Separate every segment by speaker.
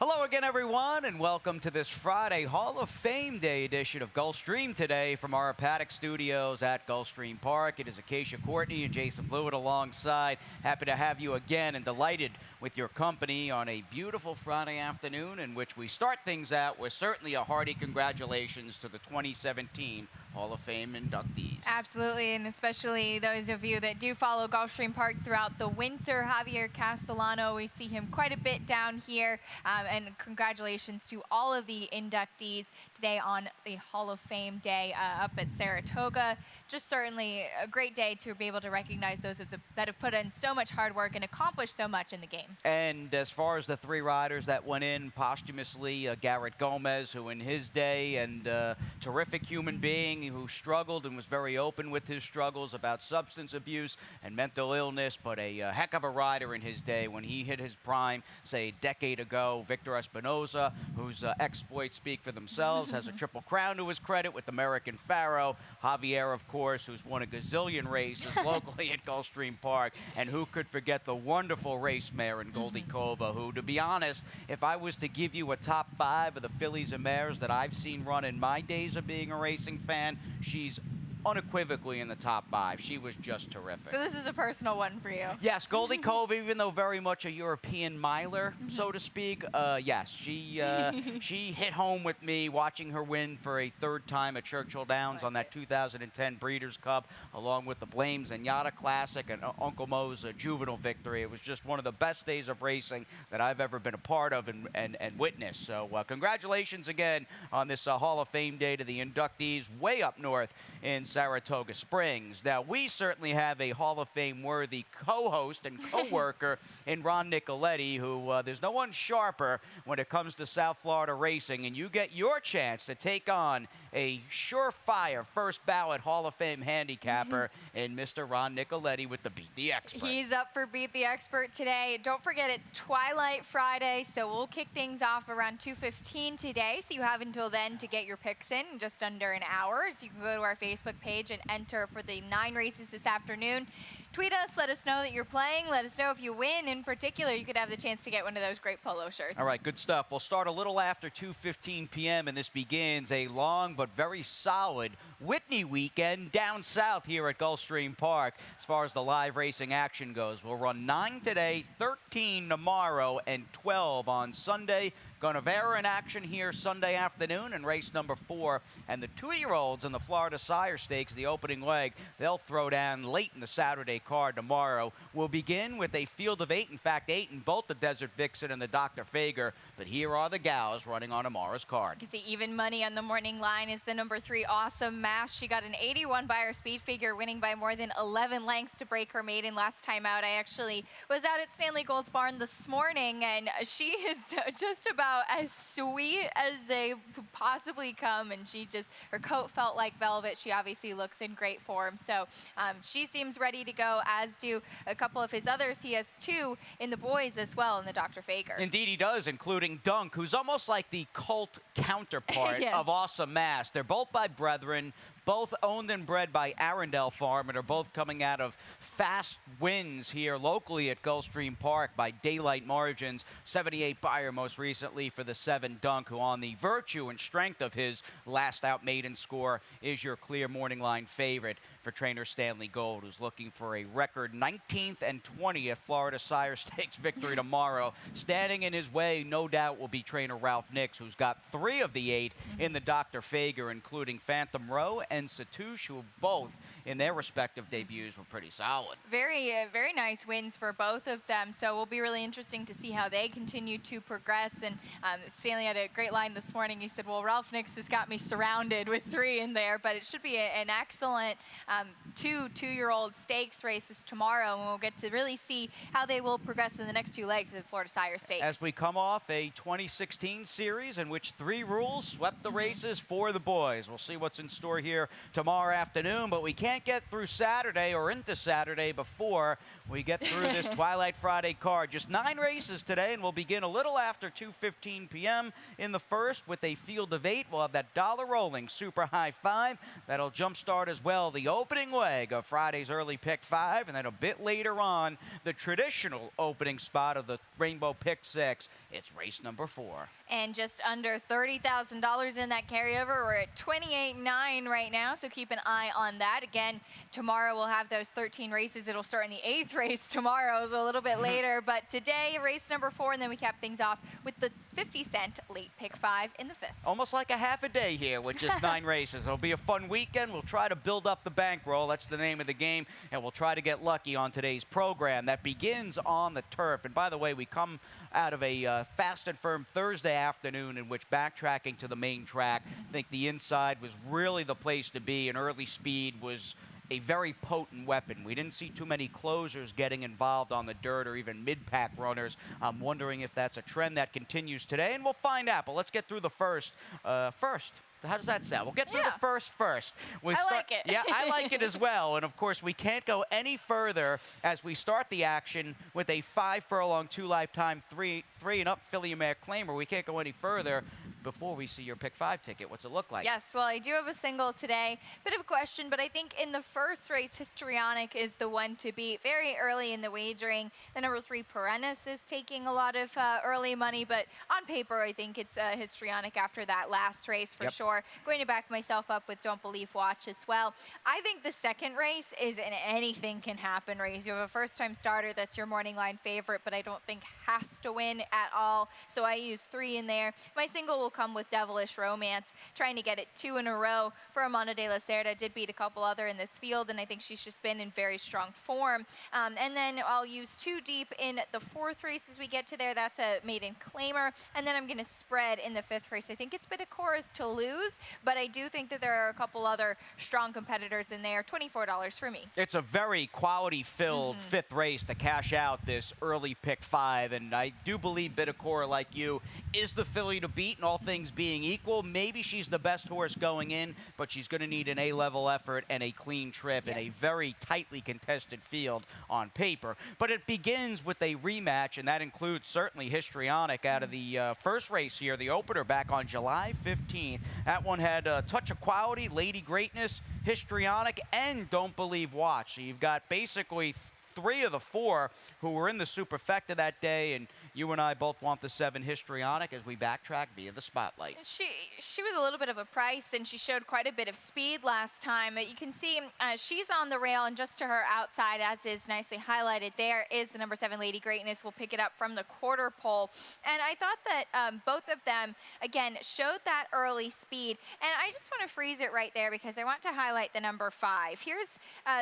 Speaker 1: Hello again, everyone, and welcome to this Friday Hall of Fame Day edition of Gulfstream today from our paddock studios at Gulfstream Park. It is Acacia Courtney and Jason Blewett alongside. Happy to have you again and delighted with your company on a beautiful Friday afternoon in which we start things out with certainly a hearty congratulations to the 2017 Hall of Fame inductees.
Speaker 2: Absolutely, and especially those of you that do follow Gulfstream Park throughout the winter. Javier Castellano, we see him quite a bit down here, and congratulations to all of the inductees today on the Hall of Fame Day up at Saratoga. Just certainly a great day to be able to recognize those that have put in so much hard work and accomplished so much in the game.
Speaker 1: And as far as the three riders that went in posthumously, Garrett Gomez, who in his day, and terrific human being who struggled and was very open with his struggles about substance abuse and mental illness, but a heck of a rider in his day when he hit his prime, say, a decade ago. Victor Espinoza, whose exploits speak for themselves, has a triple crown to his credit with American Pharaoh. Javier, of course, who's won a gazillion races locally at Gulfstream Park, and who could forget the wonderful race mare in Goldie Kova, who, to be honest, if I was to give you a top 5 of the fillies and mares that I've seen run in my days of being a racing fan, she's unequivocally in the top 5. She was just terrific.
Speaker 2: So this is a personal one for you.
Speaker 1: Yes, Goldie Cove, even though very much a European miler, so to speak, yes, she hit home with me watching her win for a third time at Churchill Downs on that 2010 Breeders' Cup, along with the Blame Zenyatta Classic and Uncle Mo's juvenile victory. It was just one of the best days of racing that I've ever been a part of and witnessed. So congratulations again on this Hall of Fame Day to the inductees way up north in Saratoga Springs. Now, we certainly have a Hall of Fame-worthy co-host and co-worker in Ron Nicoletti, who there's no one sharper when it comes to South Florida racing, and you get your chance to take on a surefire first ballot Hall of Fame handicapper in Mr. Ron Nicoletti with the Beat the Expert.
Speaker 2: He's up for Beat the Expert today. Don't forget, it's Twilight Friday, so we'll kick things off around 2:15 today, so you have until then to get your picks in just under an hour. So you can go to our Facebook page and enter for the 9 races this afternoon. Tweet us, let us know that you're playing, let us know if you win. In particular, you could have the chance to get one of those great polo shirts.
Speaker 1: All right, good stuff. We'll start a little after 2:15 p.m., and this begins a long but very solid Whitney weekend down south here at Gulfstream Park. As far as the live racing action goes, we'll run 9 today, 13 tomorrow, and 12 on Sunday. Gunnevera in action here Sunday afternoon in race number 4. And the 2-year-olds in the Florida Sire Stakes, the opening leg, they'll throw down late in the Saturday card tomorrow. We'll begin with a field of 8, in fact 8 in both the Desert Vixen and the Dr. Fager. But here are the gals running on tomorrow's card.
Speaker 2: You can see even money on the morning line is the number 3 Awesome Mash. She got an 81 by her speed figure, winning by more than 11 lengths to break her maiden last time out. I actually was out at Stanley Gold's barn this morning, and she is just about as sweet as they possibly come, and her coat felt like velvet. She obviously looks in great form, so she seems ready to go, as do a couple of his others. He has 2 in the boys as well in the Dr. Fager.
Speaker 1: Indeed he does, including Dunk, who's almost like the cult counterpart
Speaker 2: Yeah.
Speaker 1: of Awesome Mass. They're both by brethren, both owned and bred by Arundel Farm, and are both coming out of fast wins here locally at Gulfstream Park by daylight margins. 78 buyer most recently for the 7 Dunk, who on the virtue and strength of his last out maiden score is your clear morning line favorite for trainer Stanley Gold, who's looking for a record 19th and 20th Florida Sire Stakes victory tomorrow. Standing in his way, no doubt, will be trainer Ralph Nix, who's got 3 of the 8 in the Dr. Fager, including Phantom Row and Satouche, who both in their respective debuts were pretty solid.
Speaker 2: Very, very nice wins for both of them. So it will be really interesting to see how they continue to progress. And Stanley had a great line this morning. He said, well, Ralph Nix has got me surrounded with 3 in there, but it should be an excellent 2-year-old stakes races tomorrow. And we'll get to really see how they will progress in the next 2 legs of the Florida Sire Stakes.
Speaker 1: As we come off a 2016 series in which 3 rules swept the races for the boys. We'll see what's in store here tomorrow afternoon, but we can't can't get through Saturday or into Saturday before we get through this Twilight Friday card. Just 9 races today, and we'll begin a little after 2:15 p.m. in the first with a field of 8. We'll have that dollar rolling super high 5. That'll jumpstart as well the opening leg of Friday's early pick 5, and then a bit later on, the traditional opening spot of the Rainbow Pick 6. It's race number 4.
Speaker 2: And just under $30,000 in that carryover. We're at 28.9 right now, so keep an eye on that. Again, tomorrow we'll have those 13 races. It'll start in the 8th race tomorrow, so a little bit later. But today, race number 4, and then we cap things off with the 50-cent late pick 5 in the 5th.
Speaker 1: Almost like a half a day here with just 9 races. It'll be a fun weekend. We'll try to build up the bankroll. That's the name of the game, and we'll try to get lucky on today's program that begins on the turf. And by the way, we come out of a fast and firm Thursday afternoon in which backtracking to the main track, I think the inside was really the place to be, and early speed was a very potent weapon. We didn't see too many closers getting involved on the dirt or even mid-pack runners. I'm wondering if that's a trend that continues today, and we'll find out. But let's get through the first. How does that sound? We'll get through the first.
Speaker 2: I like it.
Speaker 1: Yeah, I like it as well. And, of course, we can't go any further as we start the action with a 5-furlong, 2-lifetime, 3-and-up Filly Mare Claimer. We can't go any further before we see your pick 5 ticket. What's it look like?
Speaker 2: Yes, well, I do have a single today. Bit of a question, but I think in the first race, Histrionic is the one to beat. Very early in the wagering. The number 3, Perennis, is taking a lot of early money, but on paper, I think it's Histrionic after that last race for sure. Going to back myself up with Don't Believe Watch as well. I think the second race is an anything can happen race. You have a first-time starter that's your morning line favorite, but I don't think has to win at all, so I use 3 in there. My single will come with Devilish Romance, trying to get it 2 in a row for Amanda de la Cerda. Did beat a couple other in this field, and I think she's just been in very strong form. And then I'll use 2 deep in the 4th race as we get to there. That's a maiden claimer, and then I'm going to spread in the 5th race. I think it's Bidacora's to lose, but I do think that there are a couple other strong competitors in there. $24 for me.
Speaker 1: It's a very quality-filled 5th race to cash out this early pick 5, and I do believe Bidacora, like you, is the filly to beat, and all things being equal. Maybe she's the best horse going in, but she's going to need an A-level effort and a clean trip in a very tightly contested field on paper. But it begins with a rematch, and that includes certainly Histrionic out of the first race here, the opener back on July 15th. That one had a touch of quality, Lady Greatness, Histrionic, and Don't Believe Watch. So you've got basically 3 of the 4 who were in the Superfecta that day, and you and I both want the 7 Histrionic as we backtrack via the spotlight.
Speaker 2: She was a little bit of a price, and she showed quite a bit of speed last time. You can see she's on the rail, and just to her outside, as is nicely highlighted there, is the number 7 Lady Greatness. We'll pick it up from the quarter pole. And I thought that both of them, again, showed that early speed. And I just want to freeze it right there because I want to highlight the number 5. Here's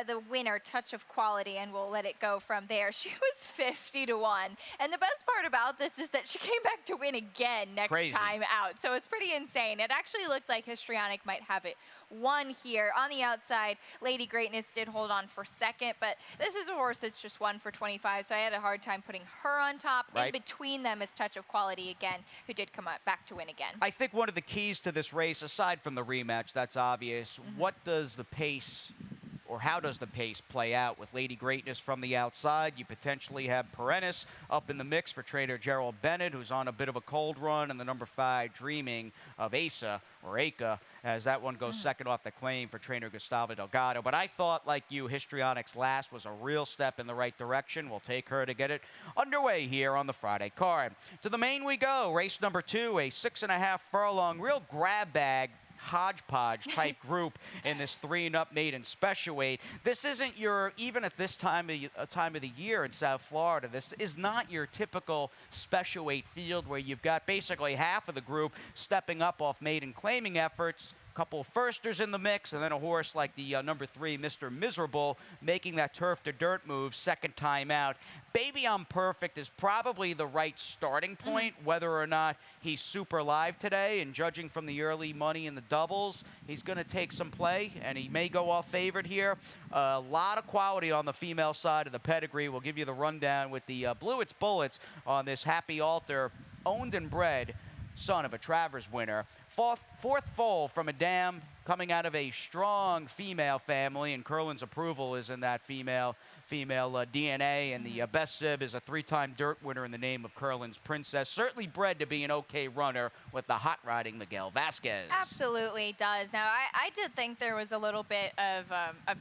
Speaker 2: the winner, Touch of Quality, and we'll let it go from there. She was 50-1. And the best part about this is that she came back to win again next time out. So it's pretty insane. It actually looked like Histrionic might have it won here. On the outside, Lady Greatness did hold on for second, but this is a horse that's just won for 25, so I had a hard time putting her on top. In between them is Touch of Quality again, who did come back to win again.
Speaker 1: I think one of the keys to this race, aside from the rematch, that's obvious, what does the pace or how does the pace play out with Lady Greatness from the outside? You potentially have Perennis up in the mix for trainer Gerald Bennett, who's on a bit of a cold run, and the number 5 Dreaming of Asa, or Aka, as that one goes second off the claim for trainer Gustavo Delgado. But I thought, like you, Histrionic's last was a real step in the right direction. We'll take her to get it underway here on the Friday card. To the main we go. Race number 2, a 6.5-furlong, real grab bag, hodgepodge type group in this 3-and-up maiden special weight. This isn't your, even at this time of the year in South Florida, this is not your typical special weight field where you've got basically half of the group stepping up off maiden claiming efforts. Couple of firsters in the mix, and then a horse like the number 3, Mr. Miserable, making that turf to dirt move second time out. Baby I'm Perfect is probably the right starting point, whether or not he's super live today, and judging from the early money in the doubles, he's going to take some play, and he may go off favored here. A lot of quality on the female side of the pedigree. We'll give you the rundown with the Blue It's Bullets on this Happy Altar, owned and bred son of a Travers winner. Fourth foal from a dam coming out of a strong female family, and Curlin's approval is in that female DNA, and the best sib is a 3-time dirt winner in the name of Curlin's Princess. Certainly bred to be an okay runner with the hot riding Miguel Vasquez.
Speaker 2: Absolutely does. Now, I did think there was a little bit of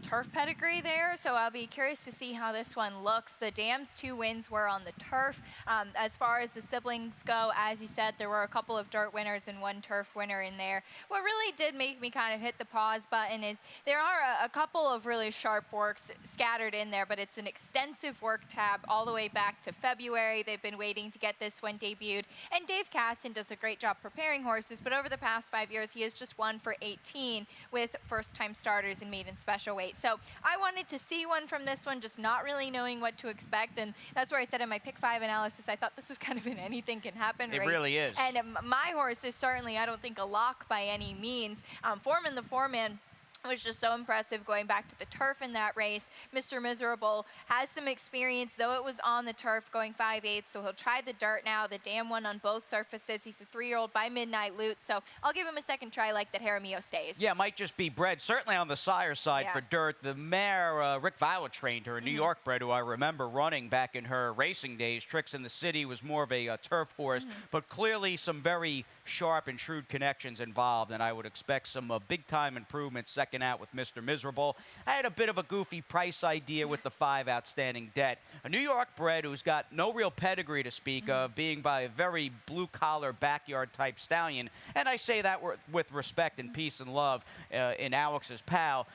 Speaker 2: turf pedigree there, so I'll be curious to see how this one looks. The Dam's 2 wins were on the turf. As far as the siblings go, as you said, there were a couple of dirt winners and 1 turf winner in there. What really did make me kind of hit the pause button is there are a couple of really sharp works scattered in there, but it's an extensive work tab all the way back to February. They've been waiting to get this one debuted, and Dave Casson does a great job preparing horses, but over the past 5 years, he has just won for 18 with first-time starters in maiden special weight. So I wanted to see one from this one, just not really knowing what to expect, and that's where I said in my pick 5 analysis, I thought this was kind of an anything can happen race.
Speaker 1: It really is.
Speaker 2: And my horse is certainly, I don't think, a lock by any means. Foreman, the foreman, was just so impressive going back to the turf in that race. Mr. Miserable has some experience, though it was on the turf going 5/8, so he'll try the dirt now. The Dam won on both surfaces. He's a 3-year-old by Midnight Loot, so I'll give him a second try like that Jaramillo stays.
Speaker 1: Yeah, might just be bred, certainly on the sire side for dirt. The mare, Rick Violet trained her, a New York bred who I remember running back in her racing days. Tricks in the City was more of a turf horse, but clearly some very sharp and shrewd connections involved, and I would expect some big-time improvements second out with Mr. Miserable. I had a bit of a goofy price idea with the 5 Outstanding Debt. A New York bred who's got no real pedigree to speak of, being by a very blue-collar backyard-type stallion, and I say that with respect and peace and love in Alex's pal.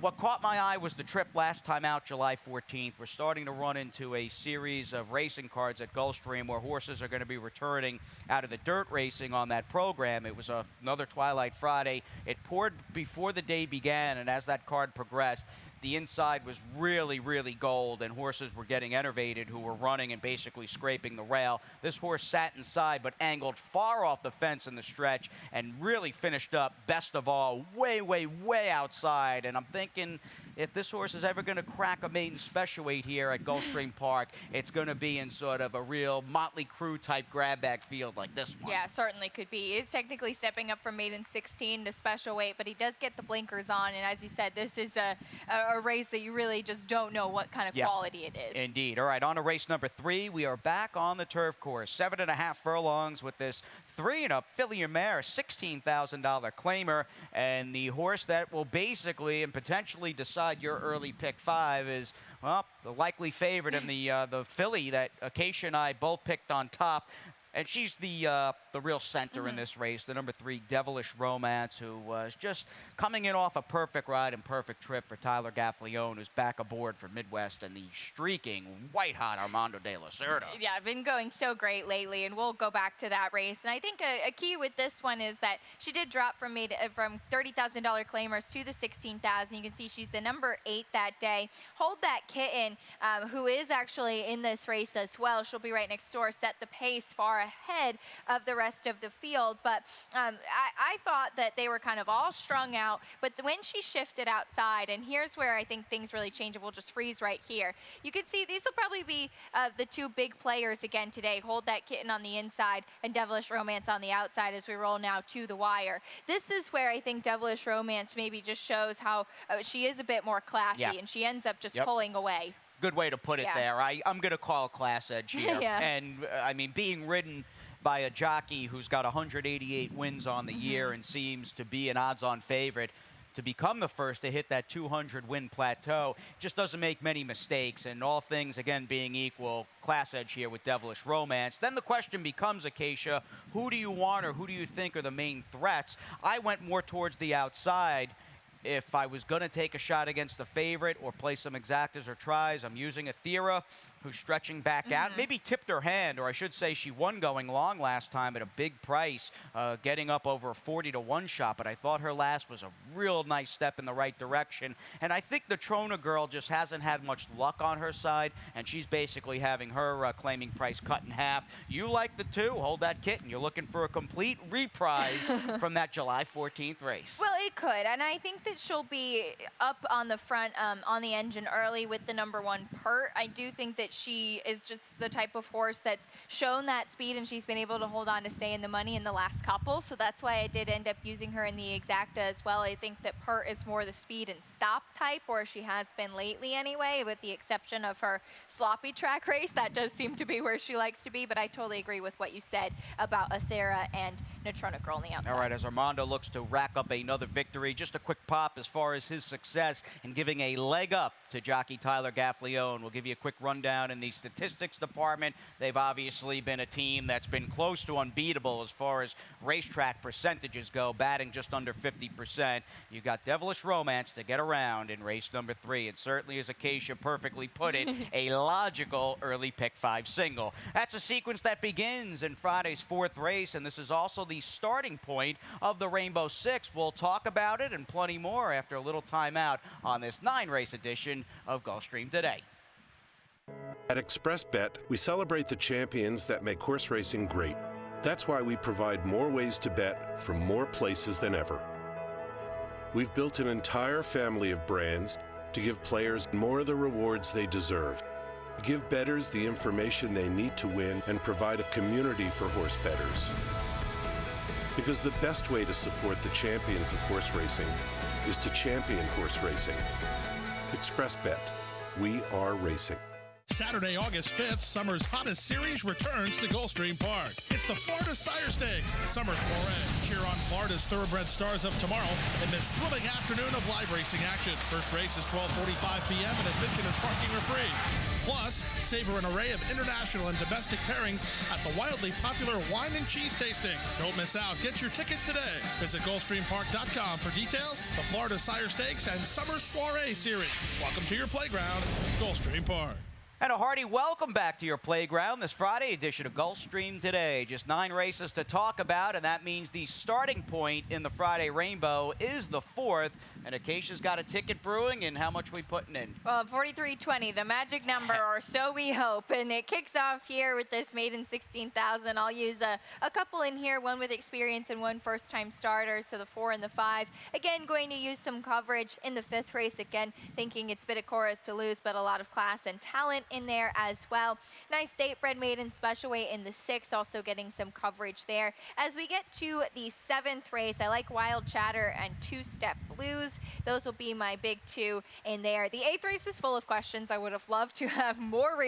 Speaker 1: What caught my eye was the trip last time out, July 14th. We're starting to run into a series of racing cards at Gulfstream where horses are going to be returning out of the dirt racing on that program. It was another Twilight Friday. It poured before the day began, and as that card progressed, the inside was really, really gold, and horses were getting enervated who were running and basically scraping the rail. This horse sat inside but angled far off the fence in the stretch and really finished up, best of all, way, way, way outside. And I'm thinking, if this horse is ever going to crack a maiden special weight here at Gulfstream Park, it's going to be in sort of a real Motley Crue type grab bag field like this one.
Speaker 2: Yeah, certainly could be. He is technically stepping up from maiden 16 to special weight, but he does get the blinkers on. And as you said, this is a race that you really just don't know what kind of quality it is.
Speaker 1: Indeed. All right, on to race number 3. We are back on the turf course. 7.5 furlongs with this 3-and-up filly mare, $16,000 claimer. And the horse that will basically and potentially decide your early pick 5 is, well, the likely favorite in the filly that Acacia and I both picked on top. And she's the real center in this race, the number 3, Devilish Romance, who was just coming in off a perfect ride and perfect trip for Tyler Gaffalione, who's back aboard for Midwest, and the streaking, white-hot Armando de la Cerda.
Speaker 2: Yeah, been going so great lately, and we'll go back to that race. And I think a key with this one is that she did drop from $30,000 claimers to the $16,000. You can see she's the number 8 that day. Hold That Kitten, who is actually in this race as well. She'll be right next door, set the pace far ahead of the rest of the field, but I thought that they were kind of all strung out, but when she shifted outside, and here's where I think things really change, and we'll just freeze right here. You can see these will probably be the 2 big players again today. Hold That Kitten on the inside and Devilish Romance on the outside as we roll now to the wire. This is where I think Devilish Romance maybe just shows how she is a bit more classy, and she ends up just pulling away.
Speaker 1: Good way to put it there. I'm going to call class edge here. And, I mean, being ridden by a jockey who's got 188 wins on the year and seems to be an odds-on favorite to become the first to hit that 200-win plateau, just doesn't make many mistakes. And all things, again, being equal, class edge here with Devilish Romance. Then the question becomes, Acacia, who do you want or who do you think are the main threats? I went more towards the outside. If I was going to take a shot against the favorite or play some exactas or tries, I'm using Athera, who's stretching back out. Maybe tipped her hand, or I should say she won going long last time at a big price, getting up over a 40-to-1 shot. But I thought her last was a real nice step in the right direction. And I think the Trona girl just hasn't had much luck on her side, and she's basically having her claiming price cut in half. You like the 2, Hold That Kitten. You're looking for a complete reprise from that July 14th race.
Speaker 2: Well, it could, and I think that she'll be up on the front, on the engine early with the number 1 Pert. I do think that she is just the type of horse that's shown that speed, and she's been able to hold on to stay in the money in the last couple. So that's why I did end up using her in the exacta as well. I think that Pert is more the speed and stop type, or she has been lately anyway, with the exception of her sloppy track race. That does seem to be where she likes to be, but I totally agree with what you said about Athera and Neutrona Girl on the outside.
Speaker 1: All right, as Armando looks to rack up another victory, just a quick pop as far as his success in giving a leg up to jockey Tyler Gaffalione. We'll give you a quick rundown in the statistics department. They've obviously been a team that's been close to unbeatable as far as racetrack percentages go, batting just under 50%. You've got Devilish Romance to get around in race number 3. And certainly, as Acacia perfectly put it, a logical early pick 5 single. That's a sequence that begins in Friday's 4th race, and this is also the starting point of the Rainbow Six. We'll talk about it and plenty more after a little time out on this 9-race edition of Gulfstream Today.
Speaker 3: At ExpressBet, we celebrate the champions that make horse racing great. That's why we provide more ways to bet from more places than ever. We've built an entire family of brands to give players more of the rewards they deserve, give bettors the information they need to win, and provide a community for horse bettors. Because the best way to support the champions of horse racing is to champion horse racing. ExpressBet. We are racing.
Speaker 4: Saturday, August 5th, summer's hottest series returns to Gulfstream Park. It's the Florida Sire Stakes and Summer Soiree. Cheer on Florida's thoroughbred stars of tomorrow in this thrilling afternoon of live racing action. First race is 12:45 p.m. and admission and parking are free. Plus, savor an array of international and domestic pairings at the wildly popular wine and cheese tasting. Don't miss out. Get your tickets today. Visit GulfstreamPark.com for details. The Florida Sire Stakes and Summer Soiree series. Welcome to your playground, Gulfstream Park.
Speaker 1: And a hearty welcome back to your playground this Friday edition of Gulfstream Today. Just 9 races to talk about, and that means the starting point in the Friday Rainbow is the 4th. And Acacia's got a ticket brewing, and how much we putting in?
Speaker 2: Well, 43.20, the magic number, or so we hope. And it kicks off here with this maiden 16,000. I'll use a couple in here, one with experience and one first-time starter, so the 4 and the 5. Again, going to use some coverage in the 5th race. Again, thinking it's Bitacora's to lose, but a lot of class and talent in there as well. Nice state-bred maiden special weight in the 6th, also getting some coverage there. As we get to the 7th race, I like Wild Chatter and Two Step Blues. Those will be my big 2 in there. The 8th race is full of questions. I would have loved to have more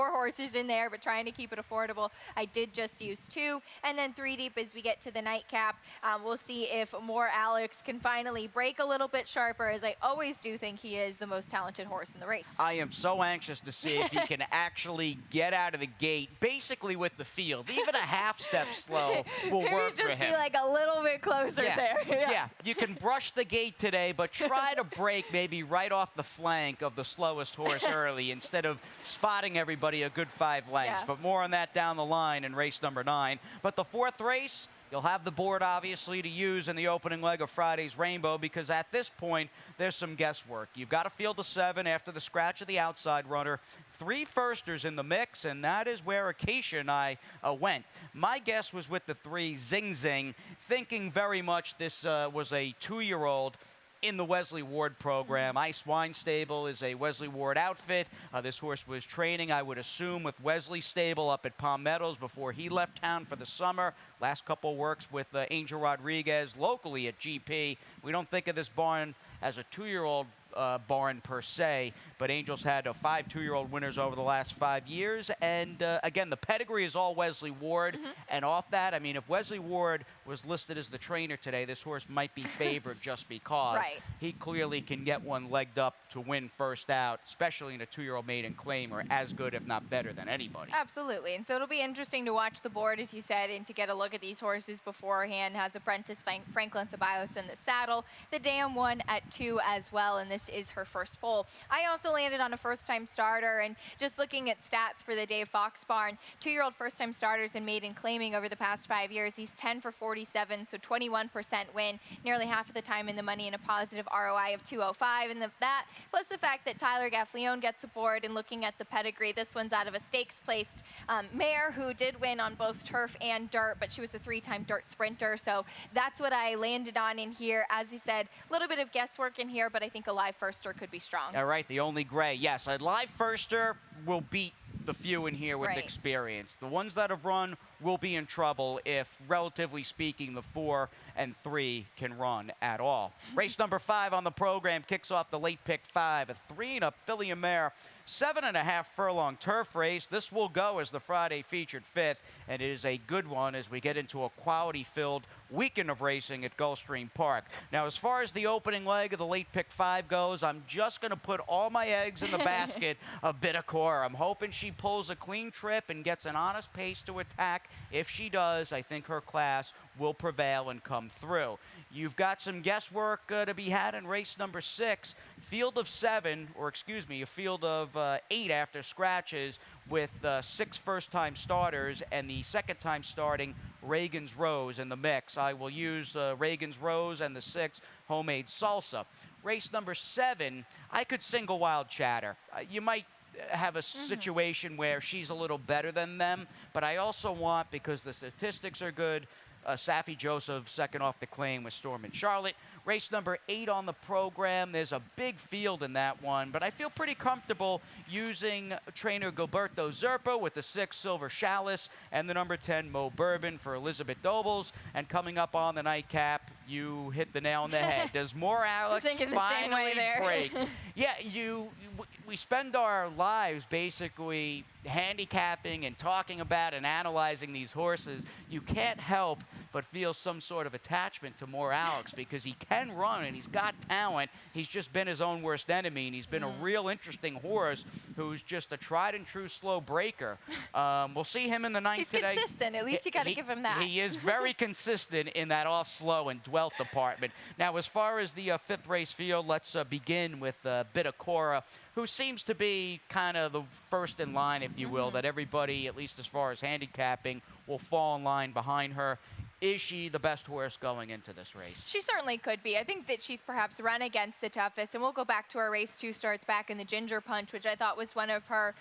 Speaker 2: horses in there, but trying to keep it affordable, I did just use 2. And then 3 deep as we get to the nightcap. We'll see if More Alex can finally break a little bit sharper, as I always do think he is the most talented horse in the race.
Speaker 1: I am so anxious to see if he can actually get out of the gate, basically with the field. Even a half step slow will work for him.
Speaker 2: Just be like a little bit closer there.
Speaker 1: Yeah, you can brush the gate today, but try to break maybe right off the flank of the slowest horse early instead of spotting everybody a good 5 lengths.
Speaker 2: Yeah.
Speaker 1: But more on that down the line in race number 9. But the 4th race, you'll have the board, obviously, to use in the opening leg of Friday's Rainbow, because at this point, there's some guesswork. You've got a field of 7 after the scratch of the outside runner. 3 firsters in the mix, and that is where Acacia and I went. My guess was with the 3 Zing Zing, thinking very much this was a 2-year-old in the Wesley Ward program. Ice Wine Stable is a Wesley Ward outfit. This horse was training, I would assume, with Wesley Stable up at Palm Meadows before he left town for the summer. Last couple works with Angel Rodriguez locally at GP. We don't think of this barn as a 2-year-old barn per se, but Angel's had 5 2-year-old winners over the last 5 years. And again, the pedigree is all Wesley Ward. And off that, I mean, if Wesley Ward was listed as the trainer today, this horse might be favored just because he clearly can get one legged up to win first out, especially in a 2-year-old maiden claim, or as good, if not better, than anybody.
Speaker 2: Absolutely. And so it'll be interesting to watch the board, as you said, and to get a look at these horses beforehand. Has apprentice Franklin Ceballos in the saddle. The Dam one at 2 as well, and this is her first full. I also landed on a first-time starter, and just looking at stats for the Dave Fox barn, 2-year-old first-time starters in maiden claiming over the past 5 years. He's 10 for 47, so 21% win, nearly half of the time in the money, and a positive ROI of 205. And that, plus the fact that Tyler Gaffalione gets aboard, and looking at the pedigree, this one's out of a stakes-placed mare who did win on both turf and dirt, but she was a 3-time dirt sprinter, so that's what I landed on in here. As you said, a little bit of guesswork in here, but I think a live firster could be strong.
Speaker 1: All right, the only gray. Yes, a live firster will beat the few in here with
Speaker 2: Right.
Speaker 1: experience. The ones that have run will be in trouble if, relatively speaking, the 4 and 3 can run at all. Race number 5 on the program kicks off the late pick 5, a 3-up filly and mare, 7.5 furlong turf race. This will go as the Friday featured 5th, and it is a good one as we get into a quality-filled weekend of racing at Gulfstream Park. Now, as far as the opening leg of the late pick 5 goes, I'm just going to put all my eggs in the basket of Bidacor. I'm hoping she pulls a clean trip and gets an honest pace to attack. If she does, I think her class will prevail and come through. You've got some guesswork to be had in race number 6. Field of 7, or excuse me, a field of 8 after scratches with 6 first-time starters and the second-time starting Reagan's Rose in the mix. I will use Reagan's Rose and the 6 Homemade Salsa. Race number 7, I could single Wild Chatter. You might have a situation where she's a little better than them, but I also want, because the statistics are good, Safi Joseph second off the claim with Storm and Charlotte. Race number 8 on the program. There's a big field in that one, but I feel pretty comfortable using trainer Gilberto Zerpa with the 6 Silver Chalice and the number 10 Mo Bourbon for Elizabeth Dobles. And coming up on the nightcap, you hit the nail on the head. Does more Alex finally break? Yeah, we spend our lives basically handicapping and talking about and analyzing these horses. You can't help but feel some sort of attachment to More Alex because he can run and he's got talent. He's just been his own worst enemy, and he's been a real interesting horse who's just a tried and true slow breaker. We'll see him in the ninth today.
Speaker 2: He's consistent. At least you got to give him that.
Speaker 1: He is very consistent in that off slow and dwelt department. Now, as far as the 5th race field, let's begin with Bidacora, who seems to be kind of the first in line, if you will, that everybody, at least as far as handicapping, will fall in line behind her. Is she the best horse going into this race?
Speaker 2: She certainly could be. I think that she's perhaps run against the toughest, and we'll go back to her race 2 starts back in the Ginger Punch, which I thought was one of her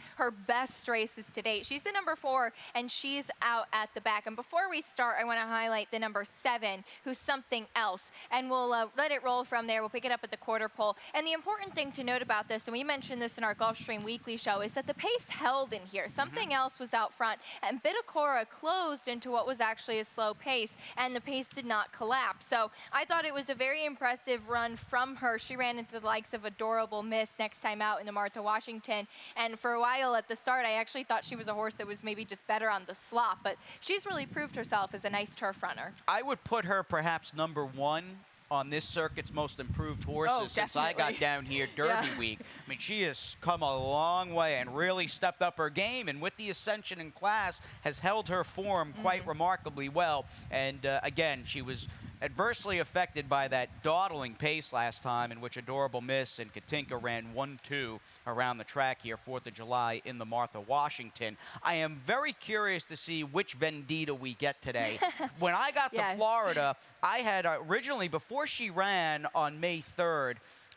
Speaker 2: best races to date. She's the number 4, and she's out at the back. And before we start, I want to highlight the number 7, who's Something Else, and we'll let it roll from there. We'll pick it up at the quarter pole. And the important thing to note about this, and we mentioned this in our Gulfstream Weekly show, is that the pace held in here. Something Else was out front, and Bidacora closed into what was actually a slow pace, and the pace did not collapse. So I thought it was a very impressive run from her. She ran into the likes of Adorable Miss next time out in the Martha Washington, and for a while at the start I actually thought she was a horse that was maybe just better on the slop, but she's really proved herself as a nice turf runner.
Speaker 1: I would put her perhaps number 1 on this circuit's most improved horses since I got down here Derby week. I mean, she has come a long way and really stepped up her game, and with the ascension in class has held her form quite remarkably well. And again, she was adversely affected by that dawdling pace last time, in which Adorable Miss and Katinka ran 1-2 around the track here, 4th of July in the Martha Washington. I am very curious to see which Vendetta we get today. When I got to Florida, I had originally, before she ran on May 3rd,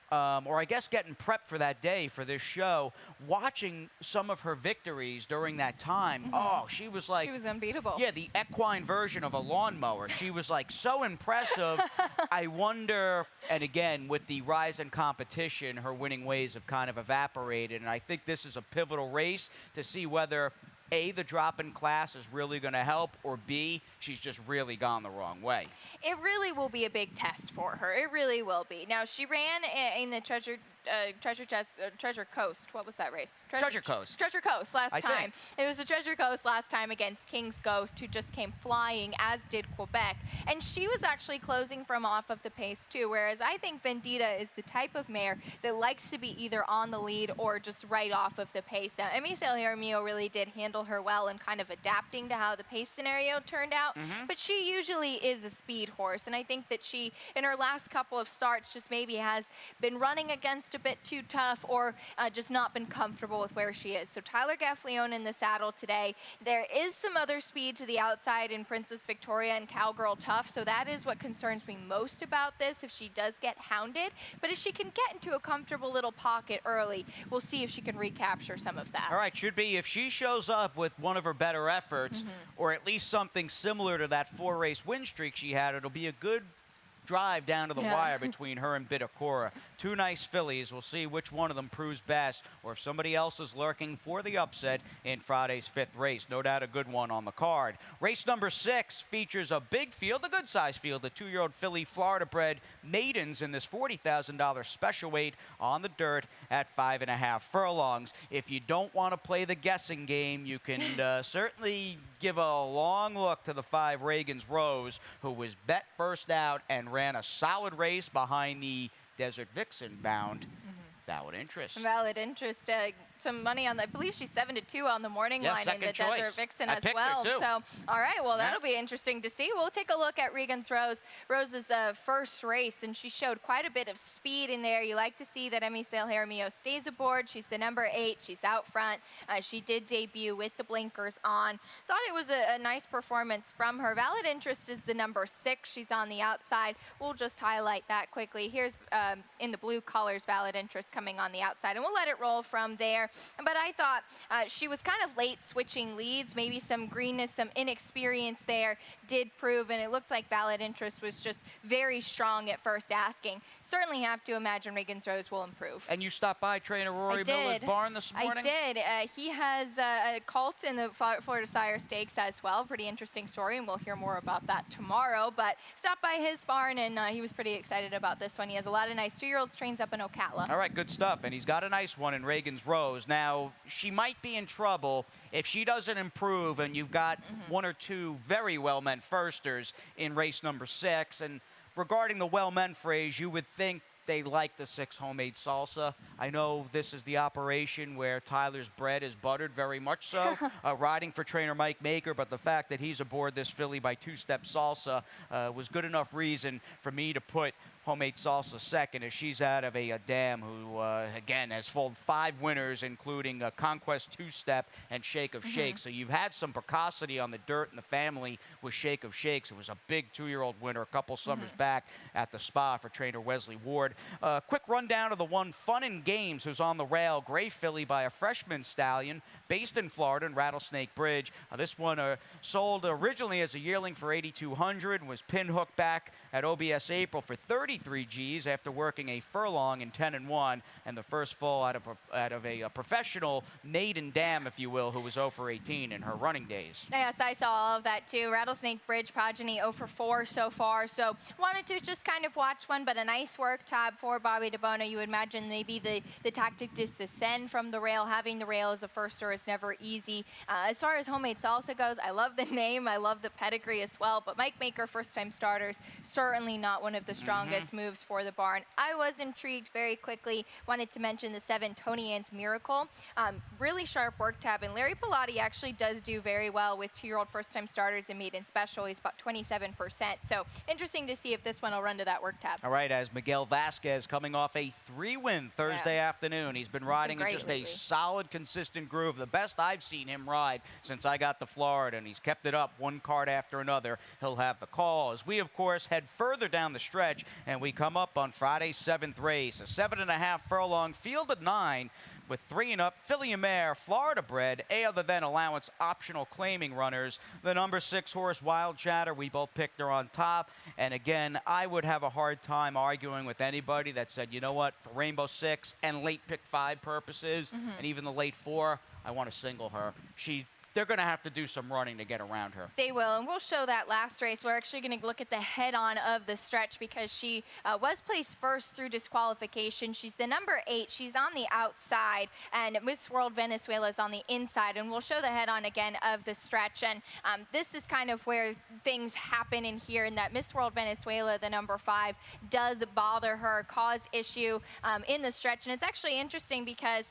Speaker 1: or I guess getting prepped for that day for this show, watching some of her victories during that time. Oh, she was like...
Speaker 2: She was unbeatable.
Speaker 1: Yeah, the equine version of a lawnmower. She was like so impressive. I wonder, and again, with the rise in competition, her winning ways have kind of evaporated, and I think this is a pivotal race to see whether A, the drop in class is really going to help, or B, she's just really gone the wrong way.
Speaker 2: It really will be a big test for her. It really will be. Now, she ran in the Treasure Coast. What was that race?
Speaker 1: Treasure Coast.
Speaker 2: Treasure Coast last
Speaker 1: I
Speaker 2: time. It was the Treasure Coast last time against King's Ghost, who just came flying, as did Quebec. And she was actually closing from off of the pace, too, whereas I think Vendetta is the type of mare that likes to be either on the lead or just right off of the pace. Now, Emisel Jaramillo really did handle her well and kind of adapting to how the pace scenario turned out, but she usually is a speed horse, and I think that she, in her last couple of starts, just maybe has been running against a bit too tough or just not been comfortable with where she is. So Tyler Gaffleone in the saddle today. There is some other speed to the outside in Princess Victoria and Cowgirl Tough, so that is what concerns me most about this if she does get hounded. But if she can get into a comfortable little pocket early, we'll see if she can recapture some of that.
Speaker 1: All right, should be, if she shows up with one of her better efforts, or at least something similar to that 4-race win streak she had, it'll be a good drive down to the wire between her and Bitacora. Two nice fillies. We'll see which one of them proves best, or if somebody else is lurking for the upset in Friday's 5th race. No doubt a good one on the card. Race number 6 features a big field, a good-sized field, a 2-year-old filly Florida-bred maidens in this $40,000 special weight on the dirt at 5.5 furlongs. If you don't want to play the guessing game, you can certainly give a long look to the 5 Reagan's Rose, who was bet first out and ran a solid race behind the Desert Vixen bound. Valid Interest.
Speaker 2: Valid Interest. Some money on, I believe she's 7-2 on the morning line in the
Speaker 1: choice.
Speaker 2: Desert Vixen
Speaker 1: I
Speaker 2: as
Speaker 1: picked
Speaker 2: well.
Speaker 1: her too.
Speaker 2: So, all right, well, that'll be interesting to see. We'll take a look at Regan's Rose's first race, and she showed quite a bit of speed in there. You like to see that Emmy Sale Jaramillo stays aboard. She's the number 8. She's out front. She did debut with the blinkers on. Thought it was a nice performance from her. Valid Interest is the number 6. She's on the outside. We'll just highlight that quickly. Here's in the blue colors, Valid Interest coming on the outside, and we'll let it roll from there. But I thought she was kind of late switching leads, maybe some greenness, some inexperience there did prove, and it looked like Valid Interest was just very strong at first asking. Certainly have to imagine Regan's Rose will improve.
Speaker 1: And you stopped by trainer Rory Miller's barn this morning?
Speaker 2: I did. He has a colt in the Florida Sire Stakes as well. Pretty interesting story, and we'll hear more about that tomorrow. But stopped by his barn, and he was pretty excited about this one. He has a lot of nice 2-year-olds trains up in Ocala.
Speaker 1: All right, good stuff. And he's got a nice one in Regan's Rose. Now, she might be in trouble if she doesn't improve, and you've got 1 or 2 very well-meant firsters in race number 6. And regarding the well-meant phrase, you would think they like the 6 Homemade Salsa. I know this is the operation where Tyler's bread is buttered, very much so, riding for trainer Mike Maker, but the fact that he's aboard this filly by Two-Step Salsa was good enough reason for me to put Homemade Salsa second, as she's out of a dam who, again, has foaled 5 winners, including Conquest Two-Step and Shake of Shakes. So you've had some precocity on the dirt in the family with Shake of Shakes. It was a big 2-year-old winner a couple summers back at the Spa for trainer Wesley Ward. Quick rundown of the one Fun and Games, who's on the rail. Gray filly by a freshman stallion based in Florida in Rattlesnake Bridge. This one sold originally as a yearling for $8,200 and was pinhooked back at OBS April for 33 G's after working a furlong in 10-1, and the first fall out of a professional maiden dam, if you will, who was 0 for 18 in her running days.
Speaker 2: Yes, I saw all of that too. Rattlesnake Bridge progeny 0 for 4 so far, so wanted to just kind of watch one, but a nice work tab for Bobby DeBono. You would imagine maybe the tactic is to send from the rail. Having the rail as a firster is never easy. As far as Homemade Salsa goes, I love the name, I love the pedigree as well, but Mike Maker, first-time starters, certainly not one of the strongest moves for the barn. I was intrigued very quickly. Wanted to mention the 7 Tony Ann's Miracle. Really sharp work tab, and Larry Pilati actually does do very well with 2-year-old first-time starters in maiden special. He's about 27%. So interesting to see if this one will run to that work tab.
Speaker 1: All right, as Miguel Vasquez coming off a 3-win Thursday afternoon. He's been riding in just a solid, consistent groove. The best I've seen him ride since I got to Florida, and he's kept it up one card after another. He'll have the call as we, of course, head further down the stretch, and we come up on Friday's 7th race. A 7.5 furlong field of 9 with 3 and up, filly and mare, Florida bred, A other than allowance optional claiming runners. The number 6 horse, Wild Chatter, we both picked her on top. And again, I would have a hard time arguing with anybody that said, you know what, for Rainbow 6 and late pick 5 purposes, and even the late 4, I want to single her. They're going to have to do some running to get around her.
Speaker 2: They will, and we'll show that last race. We're actually going to look at the head-on of the stretch because she was placed first through disqualification. She's the number 8. She's on the outside, and Miss World Venezuela is on the inside, and we'll show the head-on again of the stretch. And this is kind of where things happen in here, in that Miss World Venezuela, the number 5, does bother her, cause issue in the stretch. And it's actually interesting because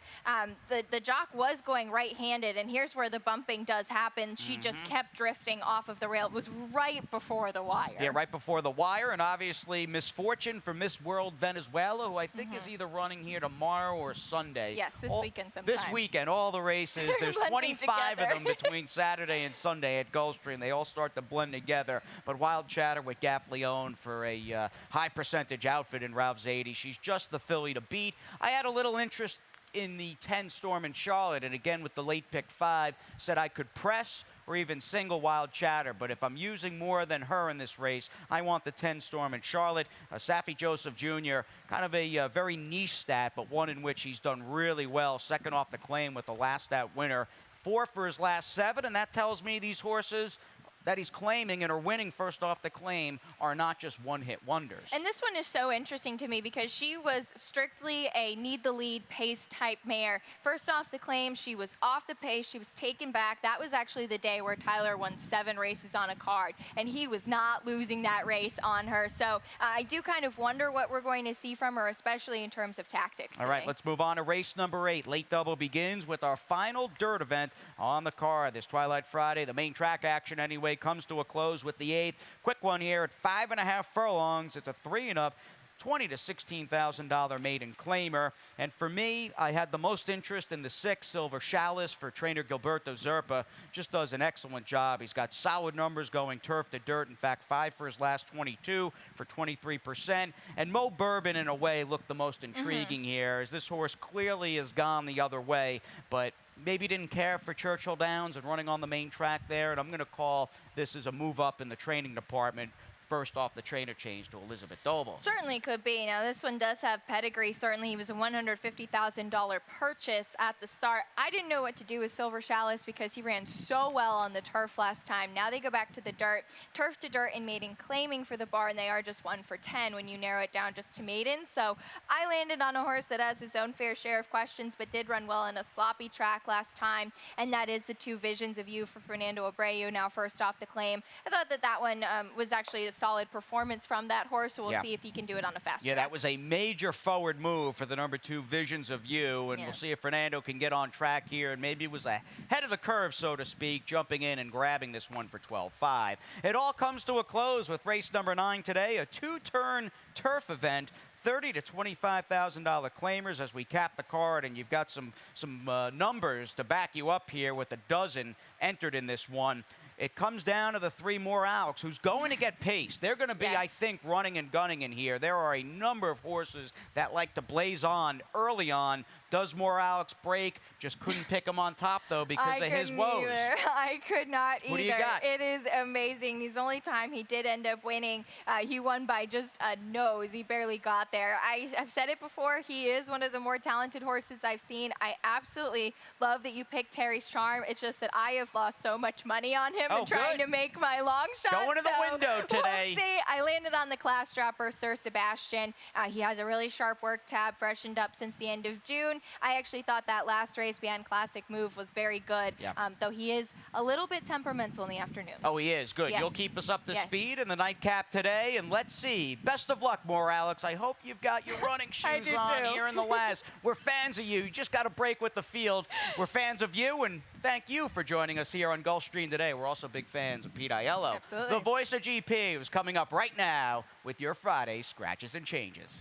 Speaker 2: the jock was going right-handed, and here's where the bumping does happen. She just kept drifting off of the rail. It was right before the wire.
Speaker 1: Yeah, right before the wire, and obviously misfortune for Miss World Venezuela, who I think is either running here tomorrow or Sunday.
Speaker 2: Yes, this weekend sometime.
Speaker 1: This weekend, all the races. There's 25 of them between Saturday and Sunday at Gulfstream. They all start to blend together. But Wild Chatter with Gaff Leone for a high percentage outfit in Ralph's 80. She's just the filly to beat. I had a little interest in the 10 Storm in Charlotte, and again with the late pick 5, said I could press or even single wild chatter. But if I'm using more than her in this race, I want the 10 Storm in Charlotte. Safi Joseph Jr., kind of a very niche stat, but one in which he's done really well. Second off the claim with the last out winner. 4 for his last 7, and that tells me these horses that he's claiming and are winning first off the claim are not just one-hit wonders.
Speaker 2: And this one is so interesting to me because she was strictly a need-the-lead pace type mare. First off the claim, she was off the pace. She was taken back. That was actually the day where Tyler won 7 races on a card, and he was not losing that race on her. So I do kind of wonder what we're going to see from her, especially in terms of tactics.
Speaker 1: All right, let's move on to race number 8. Late double begins with our final dirt event on the card this Twilight Friday. The main track action anyway comes to a close with the 8th. Quick one here at 5.5 furlongs. It's a 3-and-up, $20,000 to $16,000 maiden claimer. And for me, I had the most interest in the 6, Silver Chalice, for trainer Gilberto Zerpa. Just does an excellent job. He's got solid numbers going turf to dirt. In fact, 5 for his last 22 for 23%. And Mo Bourbon, in a way, looked the most intriguing here, as this horse clearly has gone the other way, but maybe didn't care for Churchill Downs and running on the main track there. And I'm going to call this as a move up in the training department. First off, the trainer change to Elizabeth Doble.
Speaker 2: Certainly could be. Now, this one does have pedigree. Certainly, he was a $150,000 purchase at the start. I didn't know what to do with Silver Chalice because he ran so well on the turf last time. Now they go back to the dirt. Turf to dirt and maiden claiming for the barn. They are just 1 for 10 when you narrow it down just to maiden. So I landed on a horse that has his own fair share of questions, but did run well in a sloppy track last time, and that is the 2 Visions of You for Fernando Abreu. Now, first off the claim, I thought that one was actually a solid performance from that horse, so we'll see if he can do it on a fast track.
Speaker 1: That was a major forward move for the number 2 Visions of You, and we'll see if Fernando can get on track here and maybe was ahead of the curve, so to speak, jumping in and grabbing this one for 12.5. It all comes to a close with race number 9 today, a 2-turn turf event. $30,000 to $25,000 claimers as we cap the card, and you've got some numbers to back you up here with a dozen entered in this one. It comes down to the 3 more Alex, who's going to get pace. They're going to be, I think, running and gunning in here. There are a number of horses that like to blaze on early on. Does more Alex break? Just couldn't pick him on top, though, because of his woes.
Speaker 2: I could not either.
Speaker 1: What do you got?
Speaker 2: It is amazing. The only time he did end up winning, he won by just a nose. He barely got there. I've said it before. He is one of the more talented horses I've seen. I absolutely love that you picked Terry's Charm. It's just that I have lost so much money on him and trying to make my long shot.
Speaker 1: Going to the window today.
Speaker 2: We'll see. I landed on the class dropper, Sir Sebastian. He has a really sharp work tab, freshened up since the end of June. I actually thought that last race behind Classic move was very good, though he is a little bit temperamental in the afternoons.
Speaker 1: Oh, he is. Good.
Speaker 2: Yes.
Speaker 1: You'll keep us up to speed in the nightcap today, and let's see. Best of luck, more Alex. I hope you've got your running shoes on here in the last. We're fans of you. You just got to break with the field. We're fans of you, and thank you for joining us here on Gulfstream today. We're also big fans of Pete Aiello.
Speaker 2: Absolutely.
Speaker 1: The voice of GP, who's coming up right now with your Friday Scratches and Changes.